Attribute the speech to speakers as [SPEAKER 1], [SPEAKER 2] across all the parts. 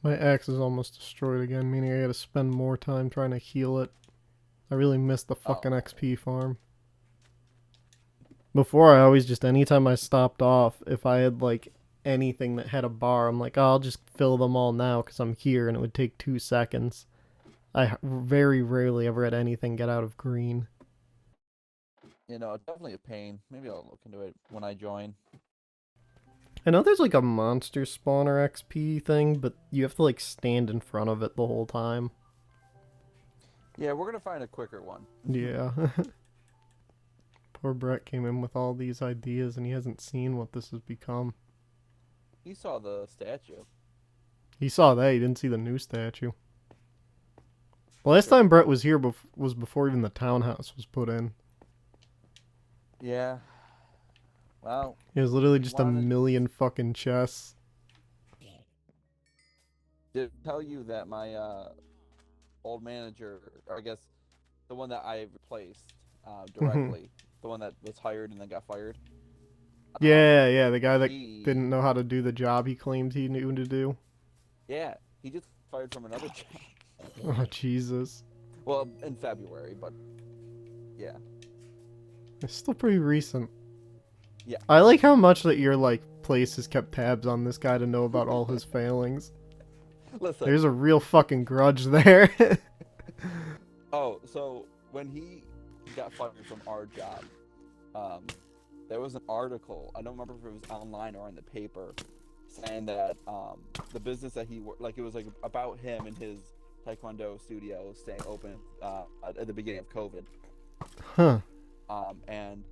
[SPEAKER 1] My axe is almost destroyed again, meaning I gotta spend more time trying to heal it. I really missed the fucking
[SPEAKER 2] Oh,
[SPEAKER 1] XP farm. Before, I always just, anytime I stopped off, if I had, like, anything that had a bar, I'm like, oh, I'll just fill them all now because I'm here, and it would take 2 seconds. I very rarely ever had anything get out of green.
[SPEAKER 2] it's definitely a pain. Maybe I'll look into it when I join.
[SPEAKER 1] I know there's, like, a monster spawner XP thing, but you have to, like, stand in front of it the whole time.
[SPEAKER 2] Yeah, we're gonna find a quicker one.
[SPEAKER 1] Yeah. Poor Brett came in with all these ideas, and he hasn't seen what this has become.
[SPEAKER 2] He saw the statue.
[SPEAKER 1] He saw that, he didn't see the new statue. Last
[SPEAKER 2] True.
[SPEAKER 1] time Brett was here was before even the townhouse was put in.
[SPEAKER 2] Yeah. Well,
[SPEAKER 1] It was literally
[SPEAKER 2] he
[SPEAKER 1] just a
[SPEAKER 2] wanted
[SPEAKER 1] million fucking chests.
[SPEAKER 2] to tell you that my old manager, or I guess the one that I replaced
[SPEAKER 1] Mhm.
[SPEAKER 2] directly, the one that was hired and then got fired. Um,
[SPEAKER 1] Yeah, yeah, the guy that
[SPEAKER 2] he,
[SPEAKER 1] didn't know how to do the job he claimed he knew to do.
[SPEAKER 2] yeah, he just fired from another job.
[SPEAKER 1] Oh, Jesus.
[SPEAKER 2] Well, in February, but yeah,
[SPEAKER 1] It's still pretty recent.
[SPEAKER 2] yeah.
[SPEAKER 1] I like how much that your, like, place has kept tabs on this guy to know about all his failings.
[SPEAKER 2] Listen.
[SPEAKER 1] There's a real fucking grudge there.
[SPEAKER 2] Oh, so when he got fired from our job, um, there was an article. I don't remember if it was online or in the paper, saying that the business that like it was like about him and his taekwondo studio staying open at the beginning of COVID,
[SPEAKER 1] Huh.
[SPEAKER 2] and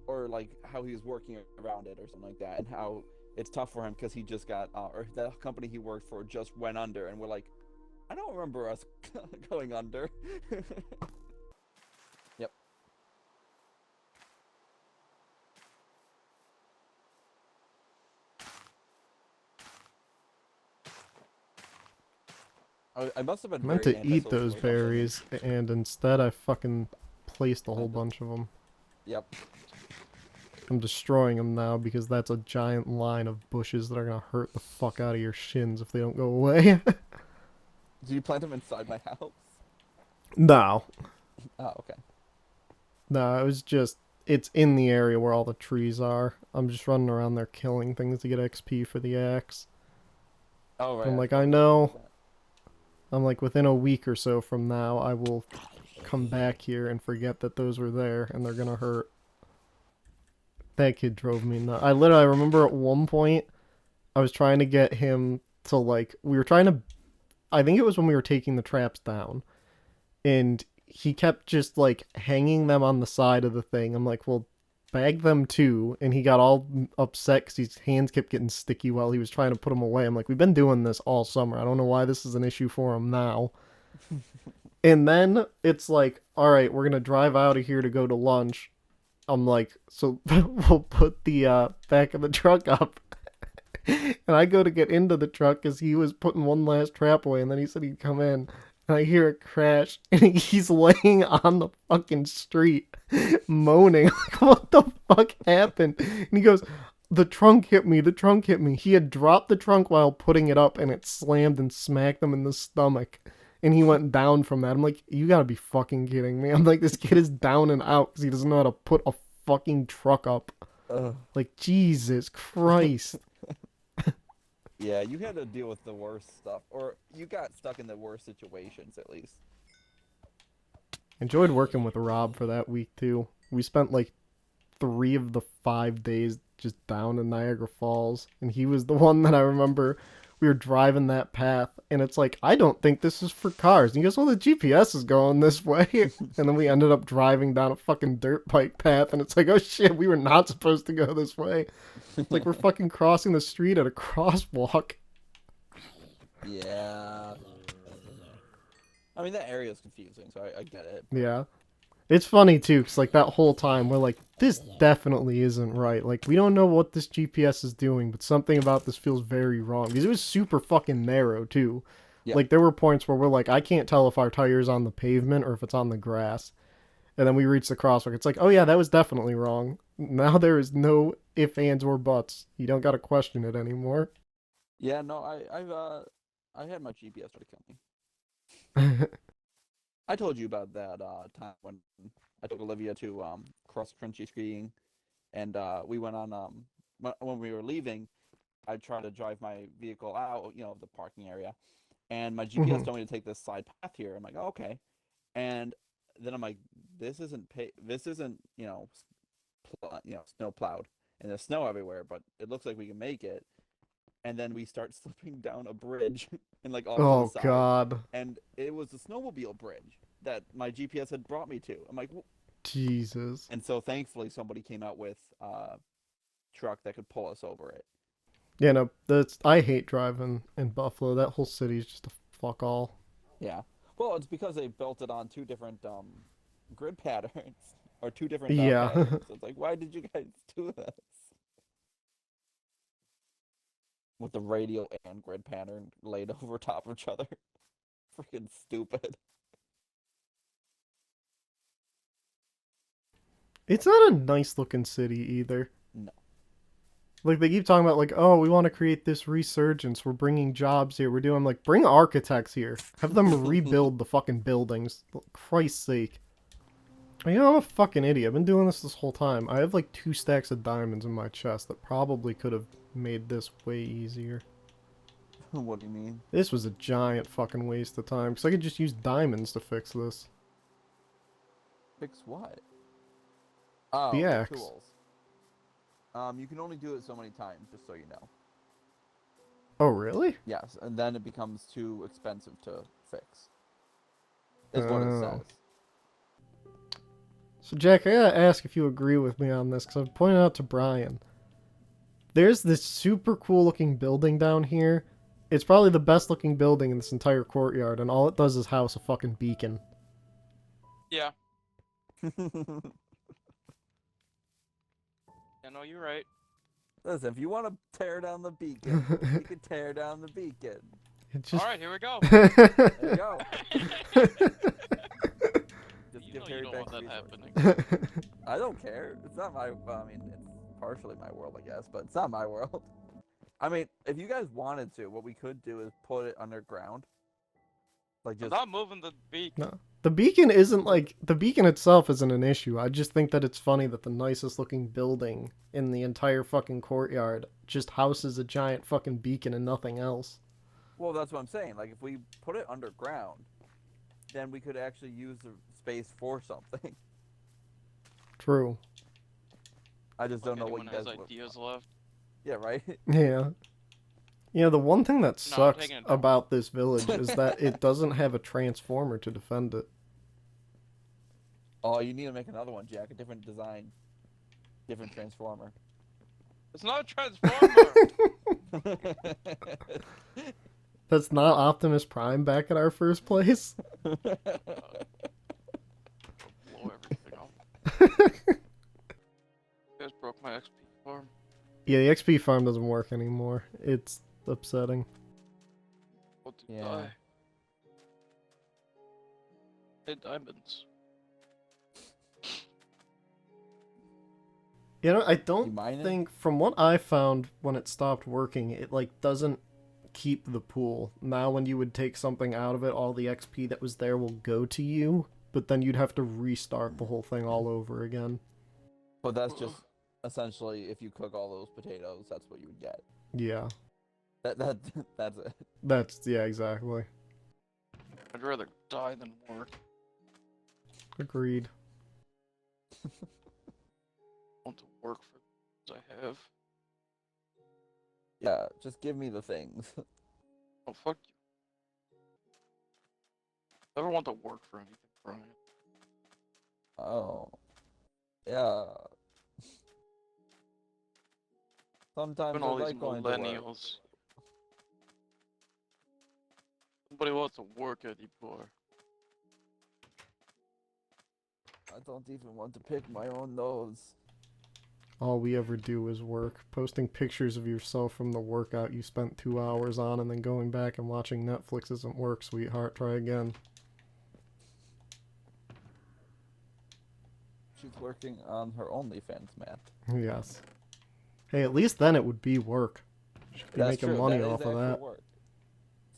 [SPEAKER 2] or like how he was working around it or something like that, and how it's tough for him because he just got or the company he worked for just went under, and we're like, I don't remember us going under. Yep. I must have been
[SPEAKER 1] I meant
[SPEAKER 2] very
[SPEAKER 1] to eat
[SPEAKER 2] antisocial
[SPEAKER 1] those
[SPEAKER 2] or something.
[SPEAKER 1] berries, and instead I fucking placed a
[SPEAKER 2] Uh,
[SPEAKER 1] whole bunch of them.
[SPEAKER 2] Yep.
[SPEAKER 1] I'm destroying them now because that's a giant line of bushes that are gonna hurt the fuck out of your shins if they don't go away.
[SPEAKER 2] Do you plant them inside my house?
[SPEAKER 1] No.
[SPEAKER 2] Oh, okay.
[SPEAKER 1] No, it was just, it's in the area where all the trees are. I'm just running around there killing things to get XP for the axe.
[SPEAKER 2] Oh, right.
[SPEAKER 1] I'm
[SPEAKER 2] I
[SPEAKER 1] like, I
[SPEAKER 2] forgot we talked
[SPEAKER 1] know.
[SPEAKER 2] about that.
[SPEAKER 1] I'm like, within a week or so from now, I will come back here and forget that those were there, and they're gonna hurt. That kid drove me nuts. I remember at one point, I was trying to get him to, like, we were trying to, I think it was when we were taking the traps down, and he kept just, like, hanging them on the side of the thing. I'm like, well, bag them too. And he got all upset because his hands kept getting sticky while he was trying to put them away. I'm like, we've been doing this all summer. I don't know why this is an issue for him now. And then it's like, all right, we're gonna drive out of here to go to lunch. I'm like, so we'll put the back of the truck up. And I go to get into the truck as he was putting one last trap away, and then he said he'd come in. And I hear it crash, and he's laying on the fucking street, moaning, like, what the fuck happened? And he goes, the trunk hit me, the trunk hit me. He had dropped the trunk while putting it up, and it slammed and smacked him in the stomach. And he went down from that. I'm like, you gotta be fucking kidding me. I'm like, this kid is down and out because he doesn't know how to put a fucking truck up.
[SPEAKER 2] Ugh.
[SPEAKER 1] Like, Jesus Christ.
[SPEAKER 2] Yeah, you had to deal with the worst stuff, or you got stuck in the worst situations at least.
[SPEAKER 1] Enjoyed working with Rob for that week too. We spent like 3 of the 5 days just down in Niagara Falls, and he was the one that I remember. We were driving that path, and it's like, I don't think this is for cars. And he goes, well, the GPS is going this way. And then we ended up driving down a fucking dirt bike path, and it's like, oh shit, we were not supposed to go this way. It's like we're fucking crossing the street at a crosswalk.
[SPEAKER 2] Yeah. I mean, that area is confusing, so I get it.
[SPEAKER 1] Yeah. It's funny too, because like that whole time we're like, this definitely isn't right. Like we don't know what this GPS is doing, but something about this feels very wrong. Because it was super fucking narrow too.
[SPEAKER 2] Yeah.
[SPEAKER 1] Like there were points where we're like, I can't tell if our tire's on the pavement or if it's on the grass. And then we reach the crosswalk. It's like, oh yeah, that was definitely wrong. Now there is no ifs, ands, or buts. You don't gotta question it anymore.
[SPEAKER 2] Yeah, no, I've I had my GPS try to kill me. I told you about that time when I took Olivia to cross country skiing, and we went on when we were leaving. I tried to drive my vehicle out, the parking area, and my GPS
[SPEAKER 1] Mhm.
[SPEAKER 2] told me to take this side path here. I'm like, oh, okay, and then I'm like, this isn't snow plowed, and there's snow everywhere, but it looks like we can make it. And then we start slipping down a bridge and like off to the
[SPEAKER 1] Oh
[SPEAKER 2] side,
[SPEAKER 1] God.
[SPEAKER 2] and it was the snowmobile bridge that my GPS had brought me to. I'm like,
[SPEAKER 1] Jesus.
[SPEAKER 2] and so thankfully somebody came out with a truck that could pull us over it.
[SPEAKER 1] Yeah, no, that's I hate driving in Buffalo. That whole city's just a fuck all.
[SPEAKER 2] Yeah. Well, it's because they built it on two different grid patterns or two different
[SPEAKER 1] Yeah.
[SPEAKER 2] patterns. It's like, why did you guys do this? With the radial and grid pattern laid over top of each other. Freaking stupid.
[SPEAKER 1] It's not a nice looking city either.
[SPEAKER 2] No.
[SPEAKER 1] Like they keep talking about like, oh, we want to create this resurgence. We're bringing jobs here. We're doing I'm like, bring architects here. Have them rebuild the fucking buildings. For Christ's sake. I'm a fucking idiot. I've been doing this whole time. I have like 2 stacks of diamonds in my chest that probably could have made this way easier.
[SPEAKER 2] What do you mean?
[SPEAKER 1] This was a giant fucking waste of time because I could just use diamonds to fix this.
[SPEAKER 2] Fix what? Oh,
[SPEAKER 1] The axe.
[SPEAKER 2] tools. You can only do it so many times, just so you know.
[SPEAKER 1] Oh, really?
[SPEAKER 2] Yes, and then it becomes too expensive to fix. Is what it
[SPEAKER 1] Oh.
[SPEAKER 2] says.
[SPEAKER 1] So, Jack, I gotta ask if you agree with me on this, because I've pointed out to Brian. There's this super cool looking building down here. It's probably the best looking building in this entire courtyard, and all it does is house a fucking beacon.
[SPEAKER 3] Yeah. Yeah, no, you're right.
[SPEAKER 2] Listen, if you want to tear down the beacon, you can tear down the beacon.
[SPEAKER 1] It just...
[SPEAKER 3] All right, here we go.
[SPEAKER 2] There you go. Just
[SPEAKER 3] You
[SPEAKER 2] give
[SPEAKER 3] know
[SPEAKER 2] Harry
[SPEAKER 3] you don't
[SPEAKER 2] back
[SPEAKER 3] want
[SPEAKER 2] the
[SPEAKER 3] that
[SPEAKER 2] resources.
[SPEAKER 3] happening.
[SPEAKER 2] I don't care. It's not my. Well, I mean, it's partially my world, I guess, but it's not my world. I mean, if you guys wanted to, what we could do is put it underground. Like
[SPEAKER 3] I'm
[SPEAKER 2] just.
[SPEAKER 3] not moving the beak.
[SPEAKER 1] No. The beacon isn't like... The beacon itself isn't an issue. I just think that it's funny that the nicest looking building in the entire fucking courtyard just houses a giant fucking beacon and nothing else.
[SPEAKER 2] Well, that's what I'm saying. Like, if we put it underground, then we could actually use the space for something.
[SPEAKER 1] True.
[SPEAKER 2] I just don't know what
[SPEAKER 3] Anyone
[SPEAKER 2] you guys
[SPEAKER 3] has
[SPEAKER 2] would-
[SPEAKER 3] ideas left.
[SPEAKER 2] Yeah, right.
[SPEAKER 1] Yeah. You know, the one thing that
[SPEAKER 3] No, I'm
[SPEAKER 1] sucks
[SPEAKER 3] taking it down.
[SPEAKER 1] about this village is that it doesn't have a transformer to defend it.
[SPEAKER 2] Oh, you need to make another one, Jack. A different design, different transformer.
[SPEAKER 3] It's not a transformer.
[SPEAKER 1] That's not Optimus Prime back at our first place.
[SPEAKER 3] Blow everything up. You guys broke my XP farm.
[SPEAKER 1] Yeah, the XP farm doesn't work anymore. It's upsetting.
[SPEAKER 3] What to
[SPEAKER 2] Yeah.
[SPEAKER 3] die? Hey, diamonds.
[SPEAKER 1] You know, I
[SPEAKER 2] You
[SPEAKER 1] don't
[SPEAKER 2] mine it?
[SPEAKER 1] think, from what I found when it stopped working, it like doesn't keep the pool. Now when you would take something out of it, all the XP that was there will go to you, but then you'd have to restart the whole thing all over again.
[SPEAKER 2] But that's just essentially if you cook all those potatoes, that's what you would get.
[SPEAKER 1] Yeah.
[SPEAKER 2] That's it.
[SPEAKER 1] Yeah, exactly.
[SPEAKER 3] I'd rather die than work.
[SPEAKER 1] Agreed.
[SPEAKER 3] I want to work for the things I have.
[SPEAKER 2] Yeah, just give me the things.
[SPEAKER 3] Oh, fuck you. Never want to work for anything, Brian.
[SPEAKER 2] Oh. Yeah. Sometimes
[SPEAKER 3] Even
[SPEAKER 2] I
[SPEAKER 3] all these
[SPEAKER 2] like going to work.
[SPEAKER 3] millennials. Nobody wants to work anymore.
[SPEAKER 2] I don't even want to pick my own nose.
[SPEAKER 1] All we ever do is work. Posting pictures of yourself from the workout you spent 2 hours on and then going back and watching Netflix isn't work, sweetheart. Try again.
[SPEAKER 2] She's working on her OnlyFans, Matt.
[SPEAKER 1] Yes. Hey, at least then it would be work. Should be
[SPEAKER 2] That's
[SPEAKER 1] making
[SPEAKER 2] true.
[SPEAKER 1] money
[SPEAKER 2] That is
[SPEAKER 1] off of
[SPEAKER 2] actual
[SPEAKER 1] that.
[SPEAKER 2] work.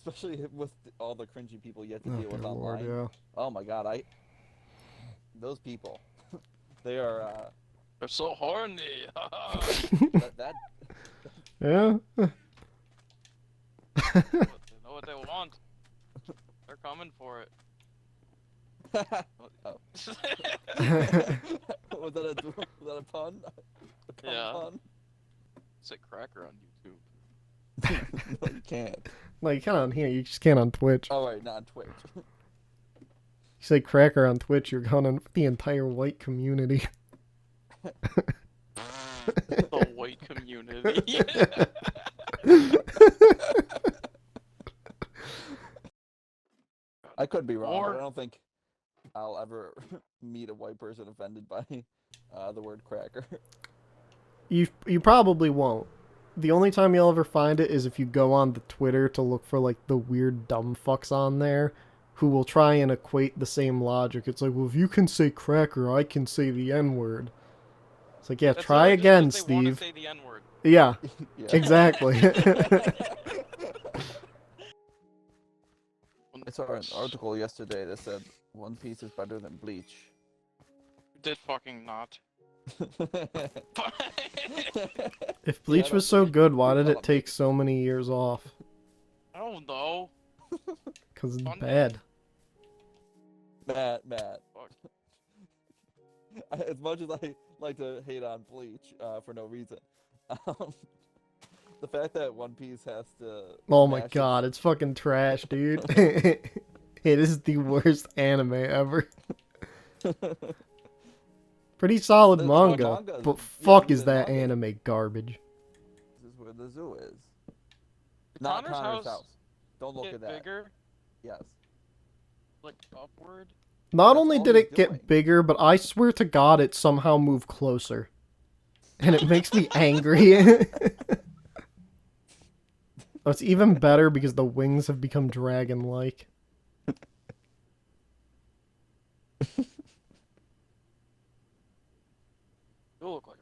[SPEAKER 2] especially with all the cringy people you have to
[SPEAKER 1] Oh,
[SPEAKER 2] deal with
[SPEAKER 1] dear Lord,
[SPEAKER 2] online.
[SPEAKER 1] yeah.
[SPEAKER 2] Oh my god, those people, they are
[SPEAKER 3] They're so horny.
[SPEAKER 2] that
[SPEAKER 1] Yeah.
[SPEAKER 3] They know what they want. They're coming for it.
[SPEAKER 2] oh. was that a pun? A cum
[SPEAKER 3] Yeah.
[SPEAKER 2] pun?
[SPEAKER 3] Say cracker on YouTube.
[SPEAKER 2] No, you can't.
[SPEAKER 1] Like, you can on here, you just can't on Twitch.
[SPEAKER 2] Oh wait, not on Twitch.
[SPEAKER 1] You say cracker on Twitch, you're going on the entire white community.
[SPEAKER 3] The white community.
[SPEAKER 2] I could be wrong,
[SPEAKER 3] Or-
[SPEAKER 2] but I don't think I'll ever meet a white person offended by the word cracker.
[SPEAKER 1] You probably won't. The only time you'll ever find it is if you go on the Twitter to look for like the weird dumb fucks on there who will try and equate the same logic. It's like, well, if you can say cracker, I can say the N-word. It's like, yeah,
[SPEAKER 3] That's
[SPEAKER 1] try
[SPEAKER 3] literally just
[SPEAKER 1] again,
[SPEAKER 3] 'cause they wanna
[SPEAKER 1] Steve.
[SPEAKER 3] say the N-word.
[SPEAKER 1] Yeah,
[SPEAKER 2] Yeah.
[SPEAKER 1] exactly.
[SPEAKER 2] I saw an article yesterday that said One Piece is better than Bleach.
[SPEAKER 3] Did fucking not.
[SPEAKER 1] If Bleach was so good, why did it take so many years off?
[SPEAKER 3] I don't know.
[SPEAKER 1] Because it's
[SPEAKER 3] Fun
[SPEAKER 1] bad.
[SPEAKER 2] Matt.
[SPEAKER 3] Fuck.
[SPEAKER 2] As much as I like to hate on Bleach for no reason, the fact that One Piece has to.
[SPEAKER 1] Oh my
[SPEAKER 2] match its-
[SPEAKER 1] god, it's fucking trash, dude. It is the worst anime ever. Pretty solid
[SPEAKER 2] The
[SPEAKER 1] manga,
[SPEAKER 2] manga is-
[SPEAKER 1] but
[SPEAKER 2] yeah,
[SPEAKER 1] fuck
[SPEAKER 2] the
[SPEAKER 1] is that
[SPEAKER 2] manga-
[SPEAKER 1] anime garbage.
[SPEAKER 2] This is where the zoo is. Not
[SPEAKER 3] Connor's
[SPEAKER 2] Connor's
[SPEAKER 3] house
[SPEAKER 2] house. Don't look
[SPEAKER 3] Get
[SPEAKER 2] at that.
[SPEAKER 3] bigger,
[SPEAKER 2] Yes.
[SPEAKER 3] like upward.
[SPEAKER 1] Not
[SPEAKER 2] That's
[SPEAKER 1] only
[SPEAKER 2] all
[SPEAKER 1] did
[SPEAKER 2] he's
[SPEAKER 1] it get
[SPEAKER 2] doing.
[SPEAKER 1] bigger, but I swear to god it somehow moved closer. And it makes me angry. Oh, it's even better because the wings have become dragon-like.
[SPEAKER 3] You look like.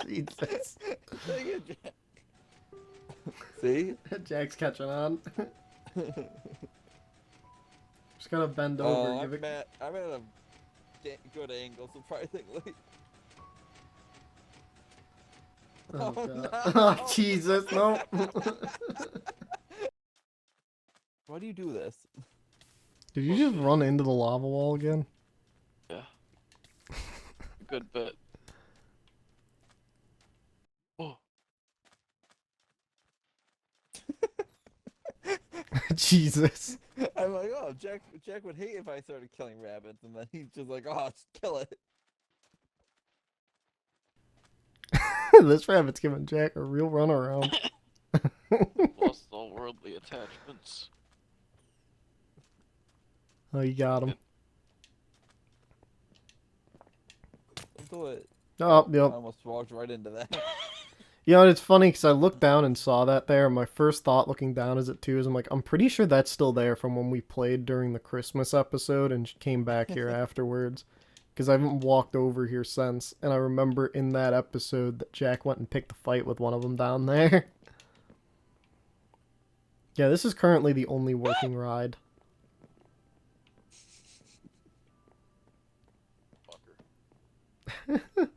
[SPEAKER 1] Jesus.
[SPEAKER 2] Dang it, Jack. See?
[SPEAKER 1] Jack's catching on. Just gonna bend over.
[SPEAKER 2] Oh,
[SPEAKER 1] Give it...
[SPEAKER 2] I'm at a good angle, surprisingly.
[SPEAKER 1] Oh,
[SPEAKER 2] Oh,
[SPEAKER 1] God.
[SPEAKER 2] no.
[SPEAKER 1] Oh, Jesus, no.
[SPEAKER 2] Why do you do this?
[SPEAKER 1] Did you just run into the lava wall again?
[SPEAKER 3] Yeah. A good bit. Oh.
[SPEAKER 1] Jesus.
[SPEAKER 2] I'm like, oh, Jack would hate if I started killing rabbits, and then he's just like, oh, just kill it.
[SPEAKER 1] This rabbit's giving Jack a real runaround.
[SPEAKER 3] Lost all worldly attachments.
[SPEAKER 1] Oh, you got him.
[SPEAKER 2] Don't do it.
[SPEAKER 1] Oh,
[SPEAKER 2] I
[SPEAKER 1] yep.
[SPEAKER 2] almost walked right into that.
[SPEAKER 1] You know, it's funny because I looked down and saw that there. And my first thought looking down as it too is I'm like, I'm pretty sure that's still there from when we played during the Christmas episode and came back here afterwards. Because I haven't walked over here since. And I remember in that episode that Jack went and picked a fight with one of them down there. Yeah, this is currently the only working ride.
[SPEAKER 3] Fucker.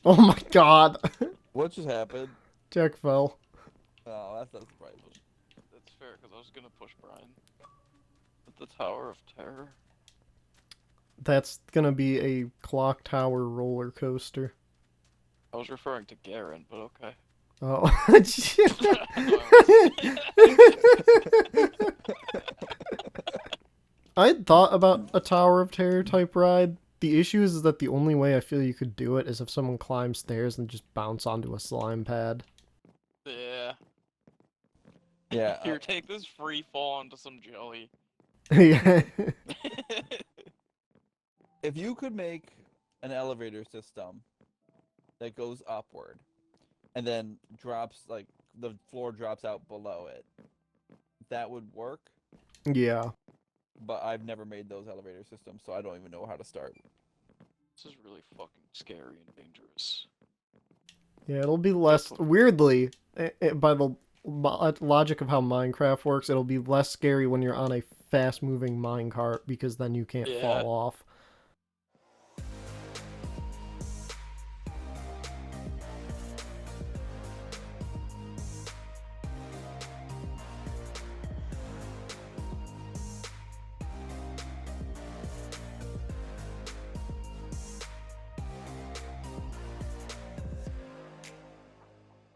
[SPEAKER 1] Oh my god.
[SPEAKER 2] What just happened?
[SPEAKER 1] Jack fell.
[SPEAKER 2] Oh, that's not surprising.
[SPEAKER 3] That's fair, because I was gonna push Brian. At the Tower of Terror.
[SPEAKER 1] That's gonna be a clock tower roller coaster.
[SPEAKER 3] I was referring to Garen, but okay.
[SPEAKER 1] Oh. I had thought about a Tower of Terror type ride. The issue is that the only way I feel you could do it is if someone climbs stairs and just bounce onto a slime pad.
[SPEAKER 3] Yeah.
[SPEAKER 2] Yeah.
[SPEAKER 3] Here, take this free fall onto some jelly.
[SPEAKER 1] Yeah.
[SPEAKER 2] If you could make an elevator system that goes upward and then drops, like, the floor drops out below it, that would work.
[SPEAKER 1] Yeah.
[SPEAKER 2] But I've never made those elevator systems, so I don't even know how to start.
[SPEAKER 3] This is really fucking scary and dangerous.
[SPEAKER 1] Yeah, it'll be less weirdly by the logic of how Minecraft works. It'll be less scary when you're on a fast-moving minecart because then you can't
[SPEAKER 3] Yeah.
[SPEAKER 1] fall off.